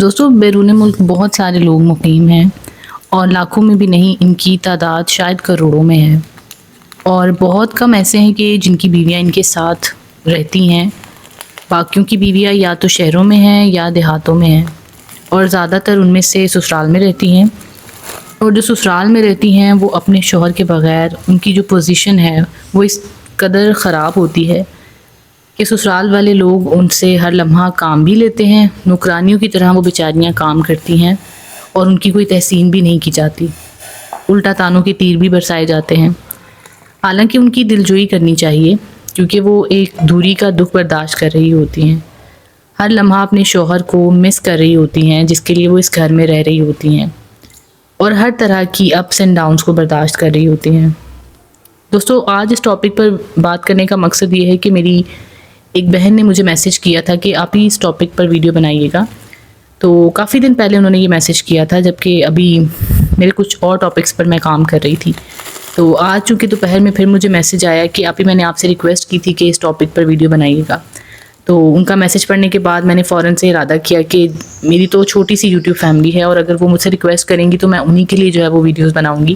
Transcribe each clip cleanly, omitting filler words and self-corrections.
دوستوں، بیرون ملک بہت سارے لوگ مقیم ہیں اور لاکھوں میں بھی نہیں، ان کی تعداد شاید کروڑوں میں ہے، اور بہت کم ایسے ہیں کہ جن کی بیویاں ان کے ساتھ رہتی ہیں۔ باقیوں کی بیویاں یا تو شہروں میں ہیں یا دیہاتوں میں ہیں، اور زیادہ تر ان میں سے سسرال میں رہتی ہیں۔ اور جو سسرال میں رہتی ہیں وہ اپنے شوہر کے بغیر، ان کی جو پوزیشن ہے وہ اس قدر خراب ہوتی ہے کہ سسرال والے لوگ ان سے ہر لمحہ کام بھی لیتے ہیں، نوکرانیوں کی طرح وہ بیچاریاں کام کرتی ہیں اور ان کی کوئی تحسین بھی نہیں کی جاتی، الٹا تانوں کے تیر بھی برسائے جاتے ہیں۔ حالانکہ ان کی دلجوئی کرنی چاہیے، کیونکہ وہ ایک دوری کا دکھ برداشت کر رہی ہوتی ہیں، ہر لمحہ اپنے شوہر کو مس کر رہی ہوتی ہیں جس کے لیے وہ اس گھر میں رہ رہی ہوتی ہیں، اور ہر طرح کی اپس اینڈ ڈاؤنس کو برداشت کر رہی ہوتی ہیں۔ دوستو، آج اس ٹاپک پر بات کرنے کا مقصد یہ ہے کہ میری ایک بہن نے مجھے میسج کیا تھا کہ آپ ہی اس ٹاپک پر ویڈیو بنائیے گا۔ تو کافی دن پہلے انہوں نے یہ میسج کیا تھا، جبکہ ابھی میرے کچھ اور ٹاپکس پر میں کام کر رہی تھی۔ تو آج چونکہ دوپہر میں پھر مجھے میسج آیا کہ آپ ہی، میں نے آپ سے ریکویسٹ کی تھی کہ اس ٹاپک پر ویڈیو بنائیے گا۔ تو ان کا میسج پڑھنے کے بعد میں نے فوراً سے ارادہ کیا کہ میری تو چھوٹی سی یوٹیوب فیملی ہے، اور اگر وہ مجھ سے ریکویسٹ کریں گی تو میں انہی کے لیے جو ہے وہ ویڈیوز بناؤں گی،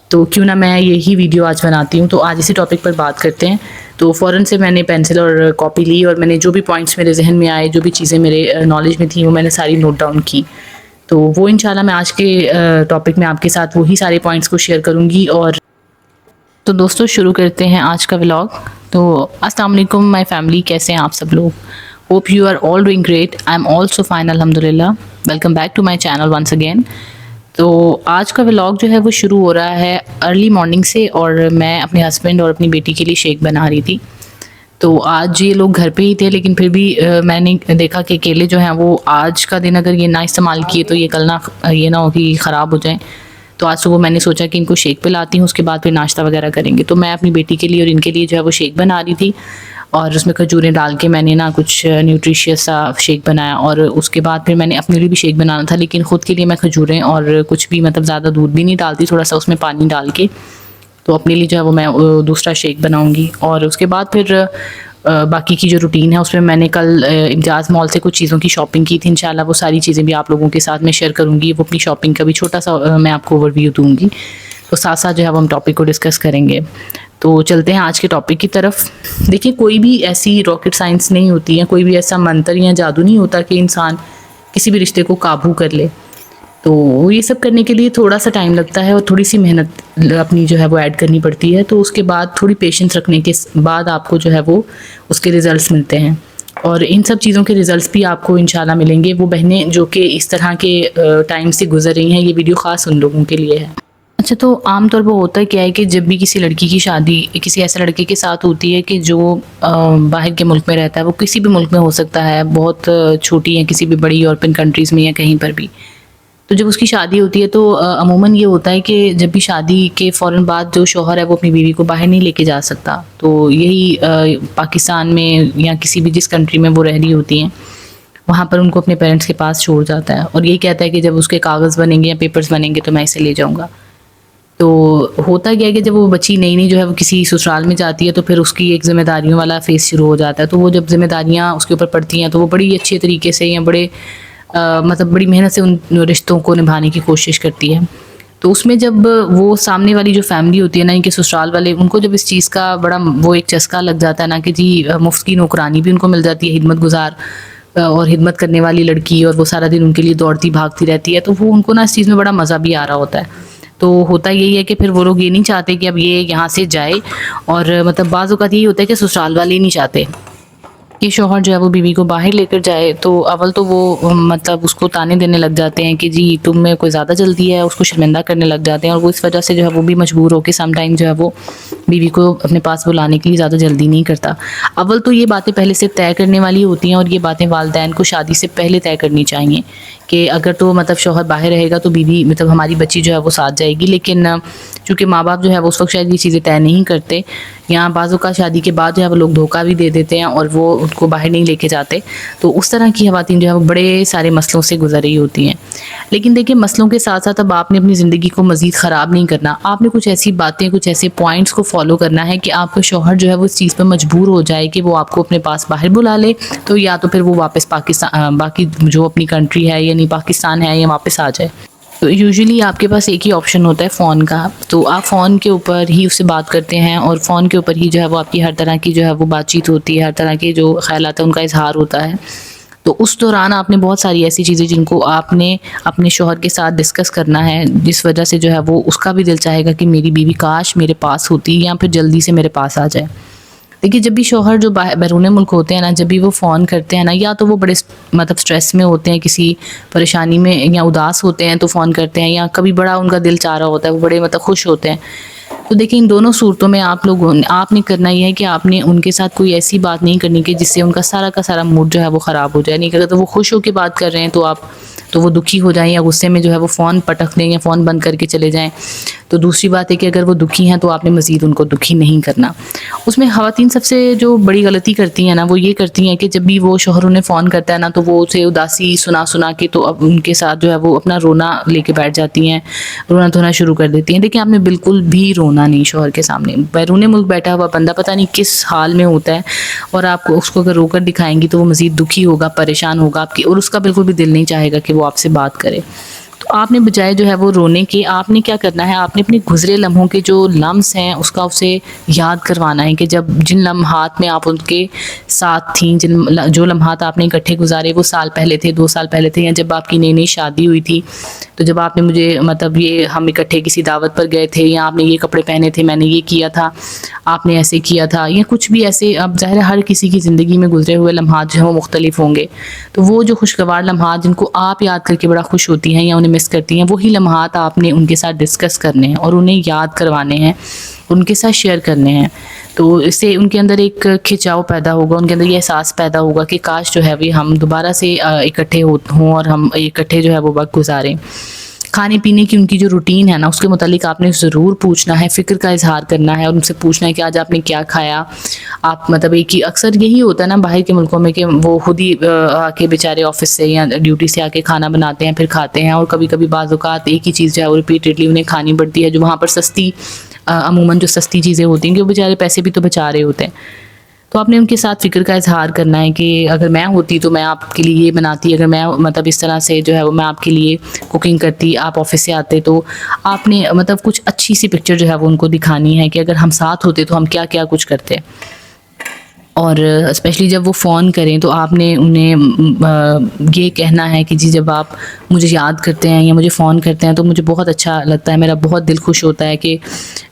تو کیوں نہ میں یہی ویڈیو آج بناتی ہوں۔ تو آج اسی ٹاپک پر بات کرتے ہیں۔ تو فوراً سے میں نے پینسل اور کاپی لی، اور میں نے جو بھی پوائنٹس میرے ذہن میں آئے، جو بھی چیزیں میرے نالج میں تھیں، وہ میں نے ساری نوٹ ڈاؤن کی۔ تو وہ انشاءاللہ میں آج کے ٹاپک میں آپ کے ساتھ وہی سارے پوائنٹس کو شیئر کروں گی۔ اور تو دوستو، شروع کرتے ہیں آج کا ولاگ۔ تو السلام علیکم مائی فیملی، کیسے ہیں آپ سب لوگ؟ Hope you are all doing great, I am also fine الحمدللہ۔ Welcome back to my channel once again. تو آج کا ولاگ جو ہے وہ شروع ہو رہا ہے ارلی مارننگ سے، اور میں اپنے ہسبینڈ اور اپنی بیٹی کے لیے شیک بنا رہی تھی۔ تو آج یہ لوگ گھر پہ ہی تھے، لیکن پھر بھی میں نے دیکھا کہ کیلے جو ہیں وہ آج کا دن اگر یہ نہ استعمال کیے تو یہ کل یہ نہ ہو کہ خراب ہو جائیں۔ تو آج صبح میں نے سوچا کہ ان کو شیک پلاتی ہوں، اس کے بعد پھر ناشتہ وغیرہ کریں گے۔ تو میں اپنی بیٹی کے لیے اور ان کے لیے جو ہے وہ شیک بنا رہی تھی، اور اس میں کھجوریں ڈال کے میں نے کچھ نیوٹریشیس سا شیک بنایا، اور اس کے بعد پھر میں نے اپنے لیے بھی شیک بنانا تھا، لیکن خود کے لیے میں کھجوریں اور کچھ بھی زیادہ دودھ بھی نہیں ڈالتی، تھوڑا سا اس میں پانی ڈال کے، تو اپنے لیے جو ہے وہ میں دوسرا شیک بناؤں گی۔ اور اس کے بعد پھر باقی کی جو روٹین ہے اس میں نے کل امتیاز مال سے کچھ چیزوں کی شاپنگ کی تھی، انشاءاللہ وہ ساری چیزیں بھی آپ لوگوں کے ساتھ میں شیئر کروں گی۔ وہ اپنی شاپنگ کا بھی چھوٹا سا میں آپ کو اوور ویو دوں گی، تو ساتھ ساتھ جو ہے وہ ہم ٹاپک کو ڈسکس کریں گے۔ تو چلتے ہیں آج کے ٹاپک کی طرف۔ دیکھیے، کوئی بھی ایسی راکٹ سائنس نہیں ہوتی ہے، کوئی بھی ایسا منتر یا جادو نہیں ہوتا کہ انسان کسی بھی رشتے کو قابو کر لے۔ تو یہ سب کرنے کے لیے تھوڑا سا ٹائم لگتا ہے، اور تھوڑی سی محنت اپنی جو ہے وہ ایڈ کرنی پڑتی ہے۔ تو اس کے بعد تھوڑی پیشنس رکھنے کے بعد آپ کو جو ہے وہ اس کے ریزلٹس ملتے ہیں، اور ان سب چیزوں کے ریزلٹس بھی آپ کو انشاءاللہ ملیں گے۔ وہ بہنیں جو کہ اس طرح کے ٹائم سے گزر رہی ہیں، یہ ویڈیو خاص ان لوگوں کے لیے ہے۔ اچھا، تو عام طور پر ہوتا ہے کیا ہے کہ جب بھی کسی لڑکی کی شادی کسی ایسے لڑکے کے ساتھ ہوتی ہے کہ جو باہر کے ملک میں رہتا ہے، وہ کسی بھی ملک میں ہو سکتا ہے، بہت چھوٹی یا کسی بھی بڑی یورپین کنٹریز میں یا کہیں پر بھی، تو جب اس کی شادی ہوتی ہے تو عموماً یہ ہوتا ہے کہ جب بھی شادی کے فوراً بعد جو شوہر ہے وہ اپنی بیوی کو باہر نہیں لے کے جا سکتا۔ تو یہی پاکستان میں یا کسی بھی جس کنٹری میں وہ رہ رہی ہوتی ہیں، وہاں پر ان کو اپنے پیرنٹس کے پاس چھوڑ جاتا ہے، اور یہی کہتا ہے کہ جب اس کے کاغذ بنیں گے یا پیپرز بنیں گے تو میں اسے لے جاؤں گا۔ تو ہوتا کیا ہے کہ جب وہ بچی نئی جو ہے وہ کسی سسرال میں جاتی ہے تو پھر اس کی ایک ذمہ داریوں والا فیز شروع ہو جاتا ہے۔ تو وہ جب ذمہ داریاں اس کے اوپر پڑتی ہیں تو وہ بڑی اچھے طریقے سے یا بڑی محنت سے ان رشتوں کو نبھانے کی کوشش کرتی ہے۔ تو اس میں جب وہ سامنے والی جو فیملی ہوتی ہے نا، ان کے سسرال والے، ان کو جب اس چیز کا بڑا وہ ایک چسکا لگ جاتا ہے نا کہ جی مفت کی نوکرانی بھی ان کو مل جاتی ہے، خدمت گزار اور خدمت کرنے والی لڑکی، اور وہ سارا دن ان کے لیے دوڑتی بھاگتی رہتی ہے، تو وہ ان کو نا اس چیز میں بڑا مزہ بھی آ رہا ہوتا ہے۔ تو ہوتا یہی ہے کہ پھر وہ لوگ یہ نہیں چاہتے کہ اب یہ یہاں سے جائے، اور بعض اوقات یہی ہوتا ہے کہ سسرال والے نہیں چاہتے کہ شوہر جو ہے وہ بیوی کو باہر لے کر جائے۔ تو اول تو وہ اس کو تانے دینے لگ جاتے ہیں کہ جی تم میں کوئی زیادہ جلدی ہے، اس کو شرمندہ کرنے لگ جاتے ہیں، اور وہ اس وجہ سے جو ہے وہ بھی مجبور ہو کے سم ٹائم جو ہے وہ بیوی کو اپنے پاس بلانے کے لیے زیادہ جلدی نہیں کرتا۔ اول تو یہ باتیں پہلے سے طے کرنے والی ہوتی ہیں، اور یہ باتیں والدین کو شادی سے پہلے طے کرنی چاہیے کہ اگر تو شوہر باہر رہے گا تو بیوی ہماری بچی جو ہے وہ ساتھ جائے گی۔ لیکن چونکہ ماں باپ جو ہے وہ اس وقت شاید یہ چیزیں طے نہیں کرتے، یا بعض اوقات شادی کے بعد جو ہے وہ لوگ دھوکہ بھی دے دیتے ہیں اور وہ ان کو باہر نہیں لے کے جاتے، تو اس طرح کی خواتین جو ہے وہ بڑے سارے مسئلوں سے گزر رہی ہوتی ہیں۔ لیکن دیکھیں مسئلوں کے ساتھ ساتھ اب آپ نے اپنی زندگی کو مزید خراب نہیں کرنا. آپ نے کچھ ایسی باتیں، کچھ ایسے پوائنٹس کو فالو کرنا ہے کہ آپ کا شوہر جو ہے وہ اس چیز پہ مجبور ہو جائے کہ وہ آپ کو اپنے پاس باہر بلا لے، تو یا تو پھر وہ واپس پاکستان، باقی جو اپنی کنٹری ہے یعنی پاکستان ہے، یا واپس آ جائے. تو یوزلی آپ کے پاس ایک ہی آپشن ہوتا ہے فون کا، تو آپ فون کے اوپر ہی اس سے بات کرتے ہیں، اور فون کے اوپر ہی جو ہے وہ آپ کی ہر طرح کی جو ہے وہ بات چیت ہوتی ہے، ہر طرح کے جو خیالات ہیں ان کا اظہار ہوتا ہے. تو اس دوران آپ نے بہت ساری ایسی چیزیں جن کو آپ نے اپنے شوہر کے ساتھ ڈسکس کرنا ہے، جس وجہ سے جو ہے وہ اس کا بھی دل چاہے گا کہ میری بیوی کاش میرے پاس ہوتی، یا پھر جلدی سے میرے پاس آ جائے. دیکھیے جب بھی شوہر جو بیرون ملک ہوتے ہیں نا، جب بھی وہ فون کرتے ہیں نا، یا تو وہ بڑے مطلب سٹریس میں ہوتے ہیں، کسی پریشانی میں یا اداس ہوتے ہیں تو فون کرتے ہیں، یا کبھی بڑا ان کا دل چاہ رہا ہوتا ہے، وہ بڑے مطلب خوش ہوتے ہیں. تو دیکھیں ان دونوں صورتوں میں آپ نے کرنا یہ ہے کہ آپ نے ان کے ساتھ کوئی ایسی بات نہیں کرنی کہ جس سے ان کا سارا موڈ جو ہے وہ خراب ہو جائے. نہیں اگر تو وہ خوش ہو کے بات کر رہے ہیں تو وہ دکھی ہو جائیں، یا غصے میں جو ہے وہ فون پٹک دیں یا فون بند کر کے چلے جائیں. تو دوسری بات ہے کہ اگر وہ دکھی ہیں تو آپ نے مزید ان کو دکھی نہیں کرنا. اس میں خواتین سب سے جو بڑی غلطی کرتی ہیں نا، وہ یہ کرتی ہیں کہ جب بھی وہ شوہر انہیں فون کرتا ہے نا، تو وہ اسے اداسی سنا کے تو اب ان کے ساتھ جو ہے وہ اپنا رونا لے کے بیٹھ جاتی ہیں، رونا دھونا شروع کر دیتی ہیں. دیکھیں آپ نے بالکل بھی رونا نہیں شوہر کے سامنے. بیرون ملک بیٹھا ہوا بندہ پتہ نہیں کس حال میں ہوتا ہے، اور آپ کو اس کو اگر رو کر دکھائیں گی تو وہ مزید دکھی ہوگا، پریشان ہوگا آپ کی، اور اس کا بالکل بھی دل نہیں چاہے گا کہ وہ آپ سے بات کرے. تو آپ نے بجائے جو ہے وہ رونے کے، آپ نے کیا کرنا ہے، آپ نے اپنے گزرے لمحوں کے جو لمحے ہیں اس کا اسے یاد کروانا ہے، کہ جب جن لمحات میں آپ ان کے ساتھ تھیں، جو لمحات آپ نے اکٹھے گزارے، وہ سال پہلے تھے، 2 سال پہلے تھے، یا جب آپ کی نئی شادی ہوئی تھی، تو جب آپ نے مجھے مطلب یہ ہم اکٹھے کسی دعوت پر گئے تھے، یا آپ نے یہ کپڑے پہنے تھے، میں نے یہ کیا تھا، آپ نے ایسے کیا تھا، یا کچھ بھی ایسے. اب ظاہر ہے ہر کسی کی زندگی میں گزرے ہوئے لمحات جو ہیں وہ مختلف ہوں گے. تو وہ جو خوشگوار لمحات جن کو آپ یاد کر کے بڑا خوش ہوتی ہیں یا انہیں مس کرتی ہیں، وہی لمحات آپ نے ان کے ساتھ ڈسکس کرنے ہیں اور انہیں یاد کروانے ہیں، ان کے ساتھ شیئر کرنے ہیں. تو اس سے ان کے اندر ایک کھچاؤ پیدا ہوگا، ان کے اندر یہ احساس پیدا ہوگا کہ کاش جو ہے وہ ہم دوبارہ سے اکٹھے ہوں اور ہم اکٹھے جو ہے وہ وقت گزاریں. کھانے پینے کی ان کی جو روٹین ہے نا، اس کے متعلق آپ نے ضرور پوچھنا ہے، فکر کا اظہار کرنا ہے، اور ان سے پوچھنا ہے کہ آج آپ نے کیا کھایا. آپ مطلب ایک ہی اکثر یہی ہوتا ہے نا باہر کے ملکوں میں، کہ وہ خود ہی آ کے بیچارے آفس سے یا ڈیوٹی سے آ کے کھانا بناتے ہیں، پھر کھاتے ہیں. اور کبھی کبھی بعض اوقات ایک ہی چیز جو ہے وہ ریپیٹڈلی انہیں کھانی پڑتی ہے، جو وہاں پر سستی عموماً جو سستی چیزیں ہوتی ہیں، کہ وہ بیچارے پیسے بھی تو بچا رہے ہوتے ہیں. تو آپ نے ان کے ساتھ فکر کا اظہار کرنا ہے کہ اگر میں ہوتی تو میں آپ کے لیے یہ بناتی، اگر میں مطلب اس طرح سے جو ہے وہ میں آپ کے لیے کوکنگ کرتی، آپ آفس سے آتے. تو آپ نے مطلب کچھ اچھی سی پکچر جو ہے وہ ان کو دکھانی ہے کہ اگر ہم ساتھ ہوتے تو ہم کیا کیا کچھ کرتے. اور اسپیشلی جب وہ فون کریں تو آپ نے انہیں یہ کہنا ہے کہ جی جب آپ مجھے یاد کرتے ہیں یا مجھے فون کرتے ہیں تو مجھے بہت اچھا لگتا ہے، میرا بہت دل خوش ہوتا ہے کہ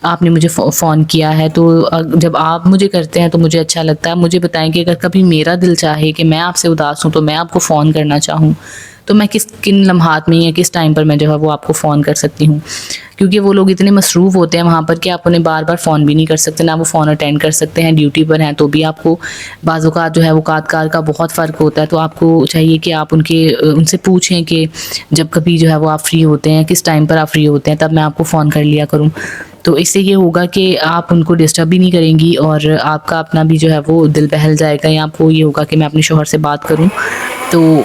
آپ نے مجھے فون کیا ہے. تو جب آپ مجھے کرتے ہیں تو مجھے اچھا لگتا ہے. مجھے بتائیں کہ اگر کبھی میرا دل چاہے کہ میں آپ سے اداس ہوں تو میں آپ کو فون کرنا چاہوں، تو میں کن لمحات میں یا کس ٹائم پر میں جو ہے وہ آپ کو فون کر سکتی ہوں. کیونکہ وہ لوگ اتنے مصروف ہوتے ہیں وہاں پر کہ آپ انہیں بار بار فون بھی نہیں کر سکتے، نہ وہ فون اٹینڈ کر سکتے ہیں. ڈیوٹی پر ہیں تو بھی آپ کو بعض اوقات جو ہے اوقات کار کا بہت فرق ہوتا ہے. تو آپ کو چاہیے کہ آپ ان سے پوچھیں کہ جب کبھی جو ہے وہ آپ فری ہوتے ہیں، کس ٹائم پر آپ فری ہوتے ہیں، تب میں آپ کو فون کر لیا کروں. تو اس سے یہ ہوگا کہ آپ ان کو ڈسٹرب بھی نہیں کریں گی، اور آپ کا اپنا بھی جو ہے وہ دل بہل جائے گا، یا آپ کو یہ ہوگا کہ میں اپنے شوہر سے بات کروں. تو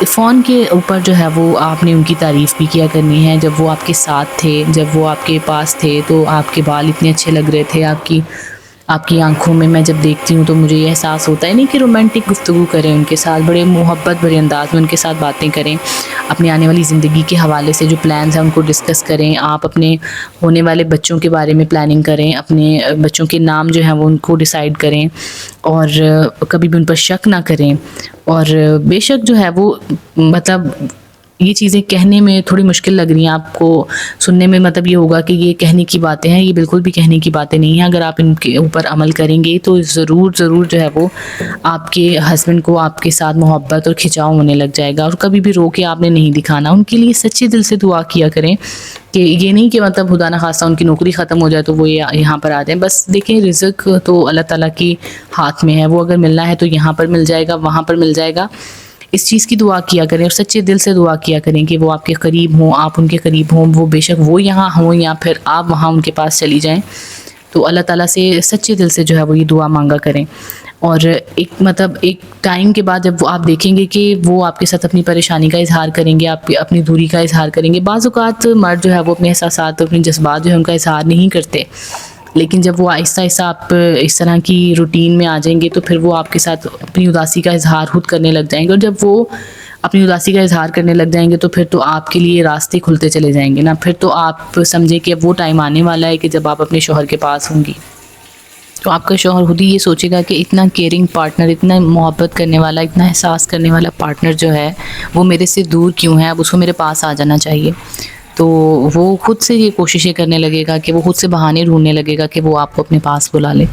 فون کے اوپر جو ہے وہ آپ نے ان کی تعریف بھی کیا کرنی ہے. جب وہ آپ کے ساتھ تھے، جب وہ آپ کے پاس تھے، تو آپ کے بال اتنے اچھے لگ رہے تھے، آپ کی آنکھوں میں جب دیکھتی ہوں تو مجھے یہ احساس ہوتا ہے نہیں کہ رومانٹک گفتگو کریں ان کے ساتھ، بڑے محبت بھرے انداز میں ان کے ساتھ باتیں کریں، اپنی آنے والی زندگی کے حوالے سے جو پلانز ہیں ان کو ڈسکس کریں. آپ اپنے ہونے والے بچوں کے بارے میں پلاننگ کریں، اپنے بچوں کے نام جو ہیں وہ ان کو ڈیسائیڈ کریں، اور کبھی بھی ان پر شک نہ کریں. اور بے شک جو ہے وہ مطلب یہ چیزیں کہنے میں تھوڑی مشکل لگ رہی ہیں آپ کو، سننے میں مطلب یہ ہوگا کہ یہ کہنے کی باتیں ہیں، یہ بالکل بھی کہنے کی باتیں نہیں ہیں. اگر آپ ان کے اوپر عمل کریں گے تو ضرور جو ہے وہ آپ کے ہسبینڈ کو آپ کے ساتھ محبت اور کھچاؤ ہونے لگ جائے گا. اور کبھی بھی رو کے آپ نے نہیں دکھانا، ان کے لیے سچے دل سے دعا کیا کریں، کہ یہ نہیں کہ مطلب خدا نہ خواستہ ان کی نوکری ختم ہو جائے تو وہ یہاں پر آ جائیں. بس دیکھیں رزق تو اللہ تعالیٰ کی ہاتھ میں ہے، وہ اگر ملنا ہے تو یہاں پر مل جائے گا، وہاں پر مل جائے گا. اس چیز کی دعا کیا کریں، اور سچے دل سے دعا کیا کریں کہ وہ آپ کے قریب ہوں، آپ ان کے قریب ہوں. وہ بے شک وہ یہاں ہوں یا پھر آپ وہاں ان کے پاس چلی جائیں. تو اللہ تعالیٰ سے سچے دل سے جو ہے وہ یہ دعا مانگا کریں. اور ایک ٹائم کے بعد جب وہ آپ دیکھیں گے کہ وہ آپ کے ساتھ اپنی پریشانی کا اظہار کریں گے، آپ اپنی دوری کا اظہار کریں گے. بعض اوقات مرد جو ہے وہ اپنے احساسات، اپنے جذبات جو ہے ان کا اظہار نہیں کرتے، لیکن جب وہ آہستہ آہستہ آپ اس طرح کی روٹین میں آ جائیں گے تو پھر وہ آپ کے ساتھ اپنی اداسی کا اظہار خود کرنے لگ جائیں گے. اور جب وہ اپنی اداسی کا اظہار کرنے لگ جائیں گے تو پھر تو آپ کے لیے راستے کھلتے چلے جائیں گے نا. پھر تو آپ سمجھیں کہ اب وہ ٹائم آنے والا ہے کہ جب آپ اپنے شوہر کے پاس ہوں گی تو آپ کا شوہر خود ہی یہ سوچے گا کہ اتنا کیئرنگ پارٹنر، اتنا محبت کرنے والا، اتنا احساس کرنے والا پارٹنر جو ہے وہ میرے سے دور کیوں ہے، اب اس کو میرے پاس آ جانا چاہیے. تو وہ خود سے یہ کوششیں کرنے لگے گا کہ وہ خود سے بہانے ڈھونڈنے لگے گا کہ وہ آپ کو اپنے پاس بلا لے.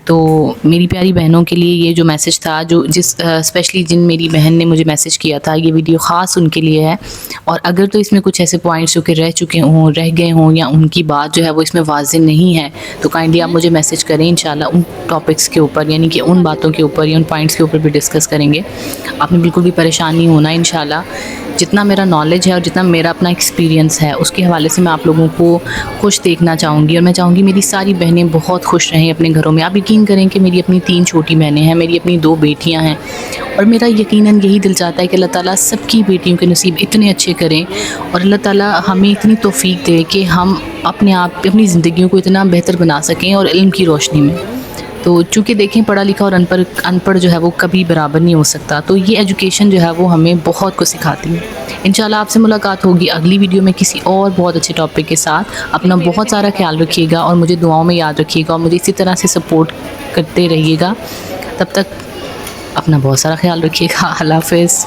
تو میری پیاری بہنوں کے لیے یہ جو میسج تھا، اسپیشلی جن میری بہن نے مجھے میسج کیا تھا، یہ ویڈیو خاص ان کے لیے ہے. اور اگر تو اس میں کچھ ایسے پوائنٹس جو کہ رہ گئے ہوں یا ان کی بات جو ہے وہ اس میں واضح نہیں ہے تو کائنڈلی آپ مجھے میسج کریں. انشاءاللہ ان ٹاپکس کے اوپر، یعنی کہ ان باتوں کے اوپر یا ان پوائنٹس کے اوپر بھی ڈسکس کریں گے. آپ نے بالکل بھی پریشان نہیں ہونا. انشاءاللہ جتنا میرا نالج ہے اور جتنا میرا اپنا ایکسپیرینس ہے اس کے حوالے سے میں آپ لوگوں کو خوش دیکھنا چاہوں گی. اور میں چاہوں گی میری ساری بہنیں بہت خوش رہیں اپنے گھروں میں. آپ یقین کریں کہ میری اپنی 3 چھوٹی بہنیں ہیں، میری اپنی 2 بیٹیاں ہیں، اور میرا یقیناً یہی دل چاہتا ہے کہ اللہ تعالیٰ سب کی بیٹیوں کے نصیب اتنے اچھے کریں اور اللہ تعالیٰ ہمیں اتنی توفیق دے کہ ہم اپنی زندگیوں کو اتنا بہتر بنا سکیں اور علم کی روشنی میں. تو چونکہ دیکھیں پڑھا لکھا اور ان پڑھ جو ہے وہ کبھی برابر نہیں ہو سکتا، تو یہ ایجوکیشن جو ہے وہ ہمیں بہت کچھ سکھاتی ہے. انشاءاللہ آپ سے ملاقات ہوگی اگلی ویڈیو میں کسی اور بہت اچھے ٹاپک کے ساتھ. اپنا بہت سارا خیال رکھیے گا اور مجھے دعاؤں میں یاد رکھیے گا اور مجھے اسی طرح سے سپورٹ کرتے رہیے گا. تب تک اپنا بہت سارا خیال رکھیے گا. اللہ حافظ.